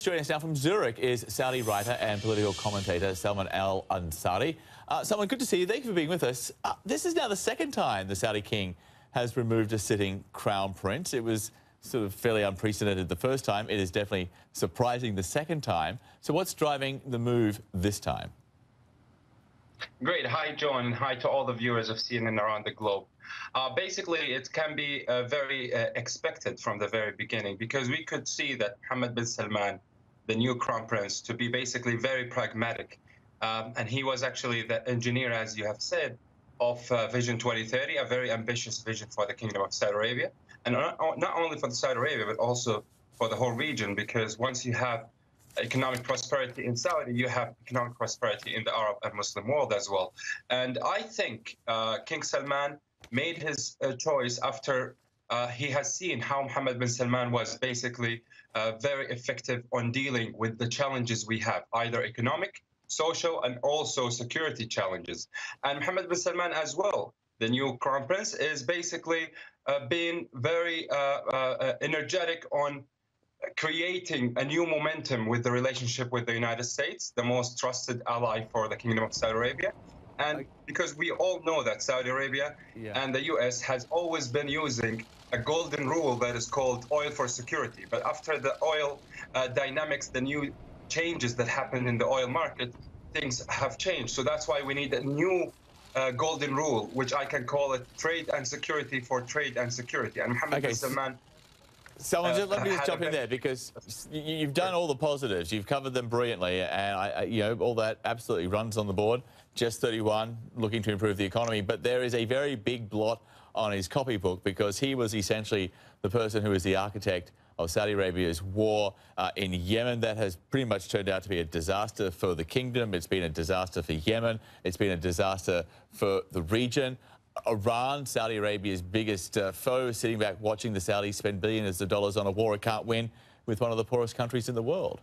Joining us now from Zurich is Saudi writer and political commentator Salman Al-Ansari. Salman, good to see you. Thank you for being with us. This is now the second time the Saudi king has removed a sitting crown prince. It was sort of fairly unprecedented the first time. It is definitely surprising the second time. So what's driving the move this time? Great. Hi, John. Hi to all the viewers of CNN around the globe. Basically, it can be very expected from the very beginning, because we could see that Mohammed Bin Salman, the new crown prince, to be basically very pragmatic. And he was actually the engineer, as you have said, of Vision 2030, a very ambitious vision for the Kingdom of Saudi Arabia. And not only for the Saudi Arabia, but also for the whole region, because once you have economic prosperity in Saudi, you have economic prosperity in the Arab and Muslim world as well. And I think King Salman made his choice after he has seen how Mohammed bin Salman was basically very effective on dealing with the challenges we have, either economic, social, and also security challenges. And Mohammed bin Salman as well, the new crown prince, is basically being very energetic on creating a new momentum with the relationship with the United States, the most trusted ally for the Kingdom of Saudi Arabia. And because we all know that Saudi Arabia and the US has always been using a golden rule that is called oil for security. But after the oil dynamics, the new changes that happened in the oil market, things have changed. So that's why we need a new golden rule, which I can call it trade and security for trade and security. And Mohammed bin Salman... Salman, let me just jump in there, because you've done all the positives. You've covered them brilliantly, and you know, all that absolutely runs on the board. Just 31, looking to improve the economy. But there is a very big blot on his copybook, because he was essentially the person who was the architect of Saudi Arabia's war in Yemen. That has pretty much turned out to be a disaster for the kingdom. It's been a disaster for Yemen. It's been a disaster for the region. Iran, Saudi Arabia's biggest foe, sitting back watching the Saudis spend billions of dollars on a war it can't win with one of the poorest countries in the world.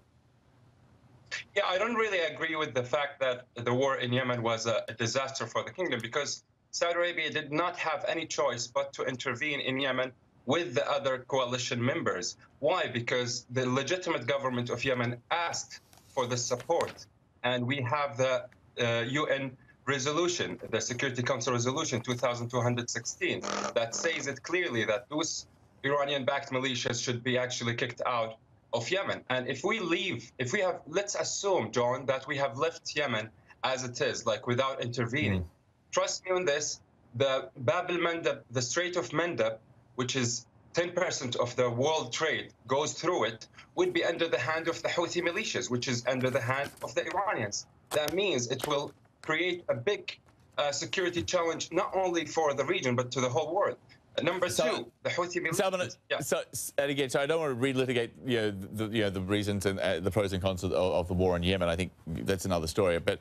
Yeah, I don't really agree with the fact that the war in Yemen was a disaster for the kingdom, because Saudi Arabia did not have any choice but to intervene in Yemen with the other coalition members. Why? Because the legitimate government of Yemen asked for the support. And we have the UN resolution, the Security Council resolution 2216, that says it clearly that those Iranian-backed militias should be actually kicked out of Yemen. And if we leave, let's assume, John, that we have left Yemen as it is, like without intervening. Trust me on this, the Bab el-Mandab, the Strait of Mandab, which is 10% of the world trade goes through it, would be under the hand of the Houthi militias, which is under the hand of the Iranians. That means it will two, security challenge, not only for the region, but to the whole world. Number two, the Houthi militias. And again, so I don't want to relitigate, the reasons and the pros and cons of the war in Yemen. I think that's another story. But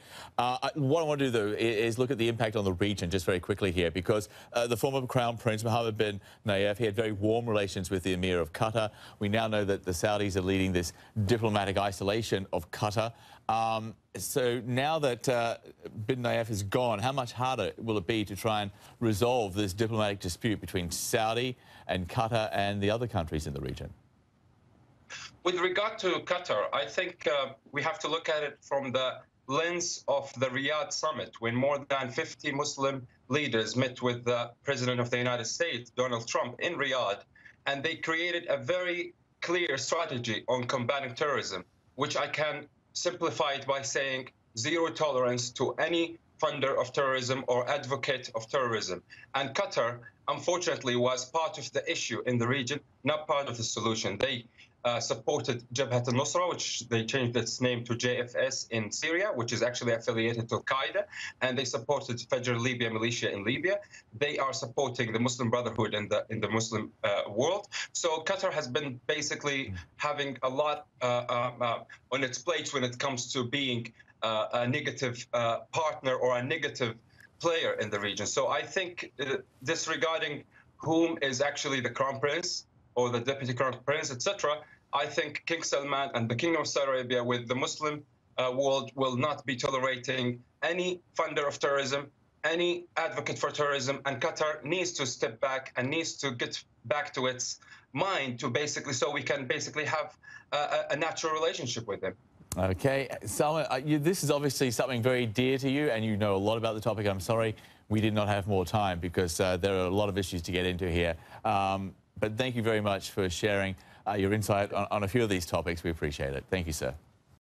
what I want to do, though, is look at the impact on the region just very quickly here, because the former Crown Prince Mohammed Bin Nayef, he had very warm relations with the Emir of Qatar. We now know that the Saudis are leading this diplomatic isolation of Qatar. So now that Bin Nayef is gone, how much harder will it be to try and resolve this diplomatic dispute between Saudi and Qatar and the other countries in the region? With regard to Qatar, I think we have to look at it from the lens of the Riyadh summit, when more than 50 Muslim leaders met with the President of the United States, Donald Trump, in Riyadh, and they created a very clear strategy on combating terrorism, which I can simplify it by saying zero tolerance to any funder of terrorism or advocate of terrorism. And Qatar, unfortunately, was part of the issue in the region, not part of the solution. They supported Jabhat al-Nusra, which they changed its name to JFS in Syria, which is actually affiliated to Al-Qaeda, and they supported Fajr Libya militia in Libya. They are supporting the Muslim Brotherhood in the Muslim world. So Qatar has been basically having a lot on its plate when it comes to being a negative partner or a negative player in the region. So I think disregarding whom is actually the Crown Prince or the Deputy Crown Prince, etc., I think King Salman and the Kingdom of Saudi Arabia with the Muslim world will not be tolerating any funder of terrorism, any advocate for terrorism, and Qatar needs to step back and needs to get back to its mind to basically, so we can basically have a natural relationship with him. Okay, Salman, this is obviously something very dear to you, and you know a lot about the topic. I'm sorry we did not have more time because there are a lot of issues to get into here. But thank you very much for sharing your insight on a few of these topics. We appreciate it. Thank you, sir.